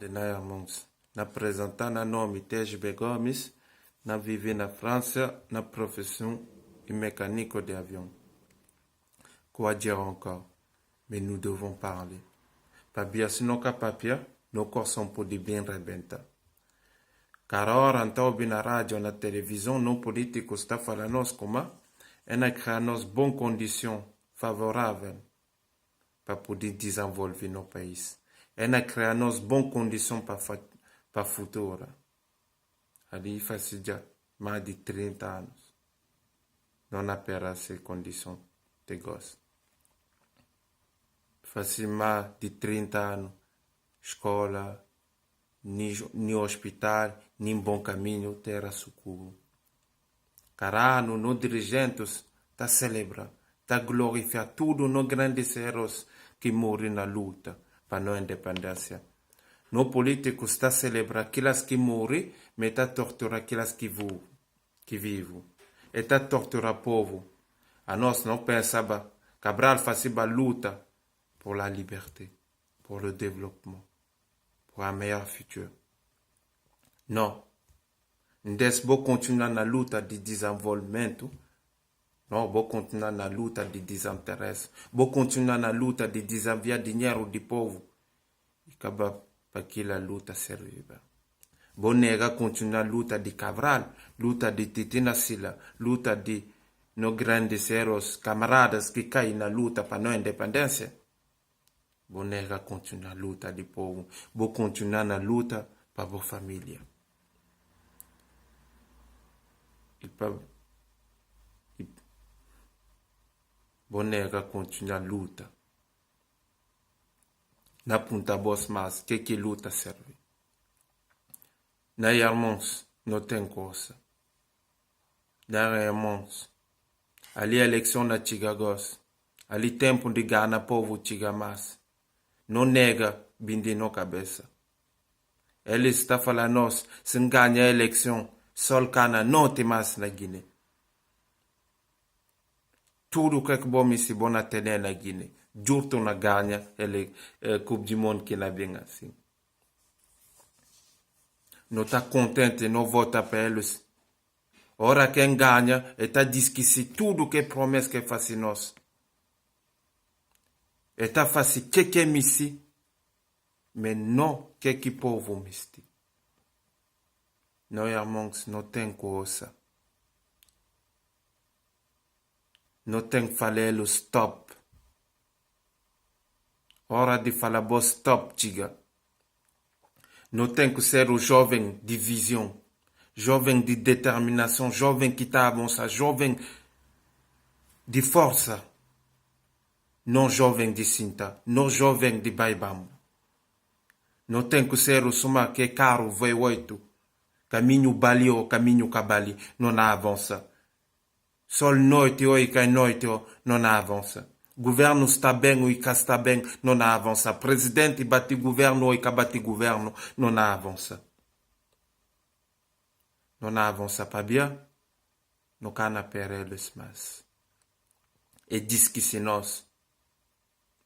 de Nayarmons. Na apresentar na nome TGB Gomes, na viver na França, na profession de mécanique de avion. Quoi dire encore? Mais nous devons parler. Pas bien sinon qu'à papier, nos corps sont pour de bien rebenta. Car ora então na rádio, na televisão, nos políticos está falando nós como é criar nos bonnes conditions favoráveis para poder desenvolver no país. É criar nos bonnes conditions para futuro. Ali faz já mais de 30 anos. Não apera essas condições de gosto. Faz mais de 30 anos. Escola, nem hospital, nem bom caminho, terra socorro. Carano, nos dirigentes, está celebra, está glorificar tudo nos grandes heróis que morrem na luta para a independência. Nos políticos está celebra aqueles que morrem, mas está torturar aqueles que vivem. E está torturar o povo. A nós não pensava, Cabral fazia a luta por la liberté, pour le développement, pour un meilleur futur. Non. Ndes vou continuar na luta de desenvolvimento. Não, vou continuar na luta de desinteresse. Vou continuar na luta de desenviar dinheiro do povo. E acabar para aquela luta servir. Vou negar continuar a luta de Cabral, luta de Titina Sila, luta de nos grandes heróis, camaradas que caem na luta para a independência. Vou negar continuar a luta do povo. Vou continuar na luta para a família. Vou negar continuar a luta. Na punta boss mas que luta serve? Na irmãos não tem coisa. Na irmãos ali a eleição na Tigagos. Ali tempo de ganhar povo Tigamas. Não nega bindi na cabeça. Ele está falando nós, se ganha a eleição, sol cana não tem mais na Guiné. Tudo que é bom se bom a ter na Guiné. Jurto na ganha ele Coupe du Monde que na bem assim. Não está contente, não vota para eles. Ora quem ganha, está diz que se tudo que é promessa que faz nós. Está fazendo que é missi, mas não que povo misti. Não, irmãos, não tem coisa. Não tem que falar o stop. Hora de falar bo stop, diga. Não tem que ser o jovem de visão, jovem de determinação, jovem que está a avançar, jovem de força. Não jovem de cinta, não jovem de baibam. Não tem que ser o suma que é caro, V8. Caminho balio, caminho cabali, não avança. Sol noite, oi, cai noite, não avança. Governo está bem, oi, cá está bem, não avança. Presidente bate governo, oi, cá bate governo, não avança. Não avança para bem, não cana pereles mais. E diz que se nós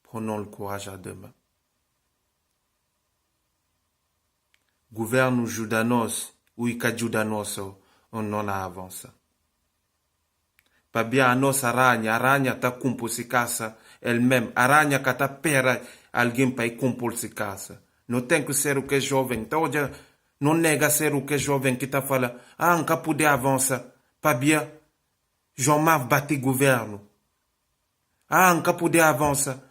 prenons le courage à demain. Governo ajuda nós, o que ajuda nós, não avança. Para bem a nossa aranha está compor-se casa, ele mesmo, aranha que está pera alguém para ir compor-se casa. Não tem que ser o que é jovem, então não nega ser o que é jovem que está falando, nunca poder avançar. Para bem, jamais bate governo. Nunca poder avançar.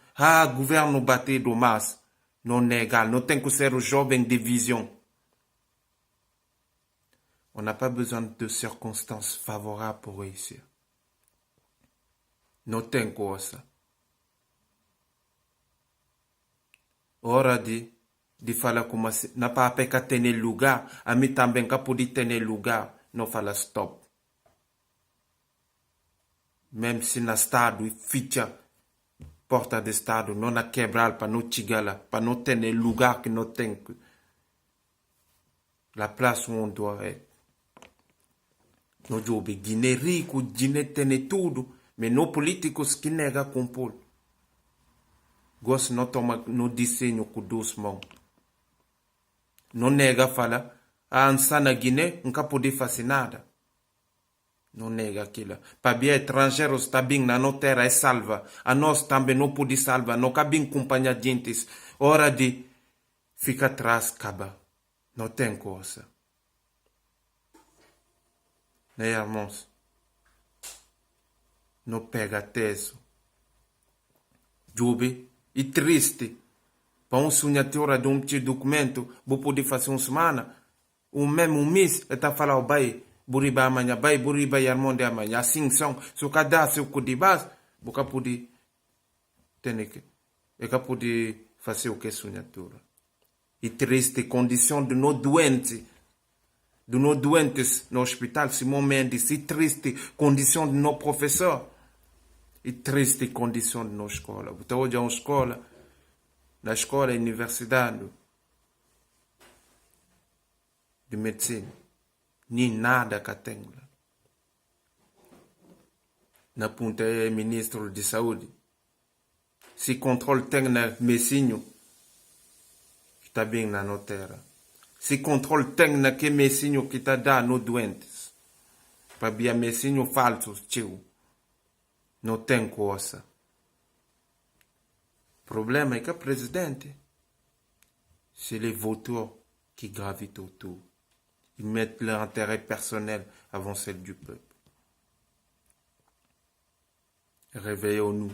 Governo batido, mas não nega, não tem que ser o jovem de visão. On n'a pas besoin de circonstances favorables pour réussir. Não tem coisa. Hora de falar como assim, não para pecar ter lugar, a mim também que pode ter lugar, não fala stop. Mesmo se na estado e ficha porta de estado, não na quebrar para não tigala, para não ter lugar que não tem. La place où on doit être. Não jobe Guiné rico, Guiné tem tudo, mas não políticos que nega compor. Gosto não toma no desenho com duas mãos. não nega fala, a ança na Guiné nunca pode fazer nada. Não nega aquilo. Para bem estrangeiros está bem na nossa terra é salva. A nós também não pode salvar. Não cabe acompanhar gente. Hora de ficar atrás, acaba. Não tem coisa. Né, irmãos? Não pega teso. Jube e triste. Para uma assinatura de um documento, vou poder fazer uma semana. O mesmo mês, está falando, vai, buriba amanhã, vai, buriba e armonde amanhã. Assim são, se o cadastro o de base, você pode ter que, pode fazer o que é assinatura. E triste condição de não doente, doentes no hospital, Simão Mendes, e triste condição de não professor, e triste condição de não escola. Então hoje é uma escola, na escola e universidade de medicina, nem nada que tem lá. Na ponta é ministro de saúde. Se controle tem na medicina, está bem na nossa terra. Se controle tem na que medicina que está dando nos doentes. Para bem a medicina falso, tio. Não tem coisa. O problema é que o presidente, se ele votou, que gravitou tudo. Ils mettent leur intérêt personnel avant celle du peuple. Réveillons-nous.